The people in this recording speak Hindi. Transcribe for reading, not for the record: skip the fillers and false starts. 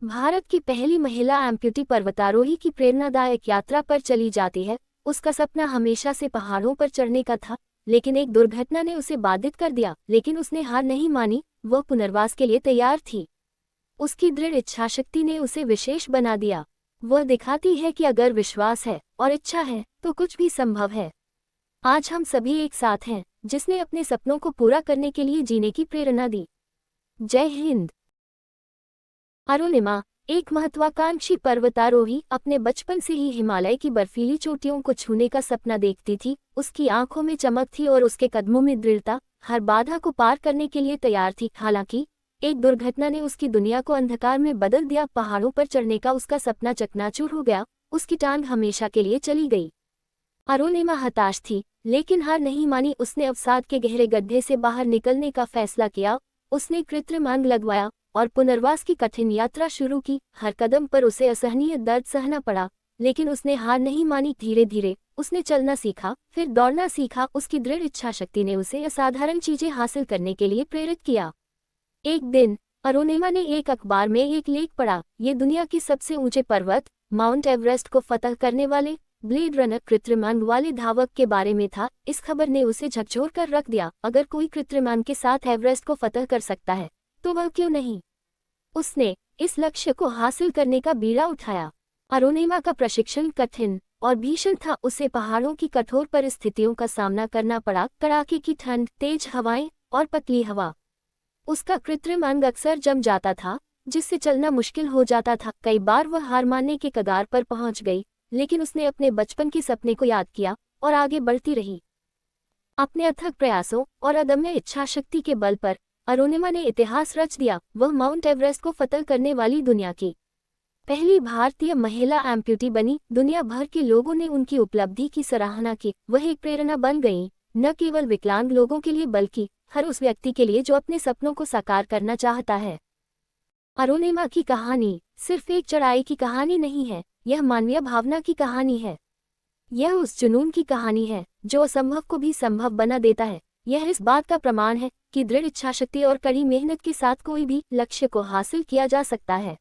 भारत की पहली महिला एम्प्यूटी पर्वतारोही की प्रेरणादायक यात्रा पर चली जाती है। उसका सपना हमेशा से पहाड़ों पर चढ़ने का था, लेकिन एक दुर्घटना ने उसे बाधित कर दिया। लेकिन उसने हार नहीं मानी, वह पुनर्वास के लिए तैयार थी। उसकी दृढ़ इच्छाशक्ति ने उसे विशेष बना दिया। वह दिखाती है कि अगर विश्वास है और इच्छा है तो कुछ भी संभव है। आज हम सभी एक साथ हैं, जिसने अपने सपनों को पूरा करने के लिए जीने की प्रेरणा दी। जय हिंद। अरुणिमा एक महत्वाकांक्षी पर्वतारोही अपने बचपन से ही हिमालय की बर्फीली चोटियों को छूने का सपना देखती थी। उसकी आंखों में चमक थी और उसके कदमों में दृढ़ता, हर बाधा को पार करने के लिए तैयार थी। हालांकि एक दुर्घटना ने उसकी दुनिया को अंधकार में बदल दिया। पहाड़ों पर चढ़ने का उसका सपना चकनाचूर हो गया। उसकी टांग हमेशा के लिए चली गई। अरुणिमा हताश थी, लेकिन हार नहीं मानी। उसने अवसाद के गहरे गड्ढे से बाहर निकलने का फैसला किया। उसने कृत्रिम अंग लगवाया और पुनर्वास की कठिन यात्रा शुरू की। हर कदम पर उसे असहनीय दर्द सहना पड़ा, लेकिन उसने हार नहीं मानी। धीरे धीरे उसने चलना सीखा, फिर दौड़ना सीखा। उसकी दृढ़ इच्छाशक्ति ने उसे असाधारण चीजें हासिल करने के लिए प्रेरित किया। एक दिन अरुणिमा ने एक अखबार में एक लेख पढ़ा। ये दुनिया की सबसे ऊंचे पर्वत माउंट एवरेस्ट को फतह करने वाले ब्लेड रनर कृत्रिम अंग वाले धावक के बारे में था। इस खबर ने उसे झकझोर कर रख दिया। अगर कोई कृत्रिम अंग के साथ एवरेस्ट को फतह कर सकता है तो वह क्यों नहीं। उसने इस लक्ष्य को हासिल करने का बीड़ा उठाया। अरुणिमा का प्रशिक्षण कठिन और भीषण था। उसे पहाड़ों की कठोर परिस्थितियों का सामना करना पड़ा। कड़ाके की ठंड, तेज हवाएं और पतली हवा। उसका कृत्रिम अंग अक्सर जम जाता था, जिससे चलना मुश्किल हो जाता था। कई बार वह हार मानने के कगार पर पहुंच गई, लेकिन उसने अपने बचपन के सपने को याद किया और आगे बढ़ती रही। अपने अथक प्रयासों और अदम्य इच्छाशक्ति के बल पर अरुणिमा ने इतिहास रच दिया। वह माउंट एवरेस्ट को फतह करने वाली दुनिया की पहली भारतीय महिला एम्प्यूटी बनी। दुनिया भर के लोगों ने उनकी उपलब्धि की सराहना की। वह एक प्रेरणा बन गई, न केवल विकलांग लोगों के लिए बल्कि हर उस व्यक्ति के लिए जो अपने सपनों को साकार करना चाहता है। अरुणिमा की कहानी सिर्फ एक चढ़ाई की कहानी नहीं है, यह मानवीय भावना की कहानी है। यह उस जुनून की कहानी है जो असंभव को भी संभव बना देता है। यह इस बात का प्रमाण है कि दृढ़ इच्छाशक्ति और कड़ी मेहनत के साथ कोई भी लक्ष्य को हासिल किया जा सकता है।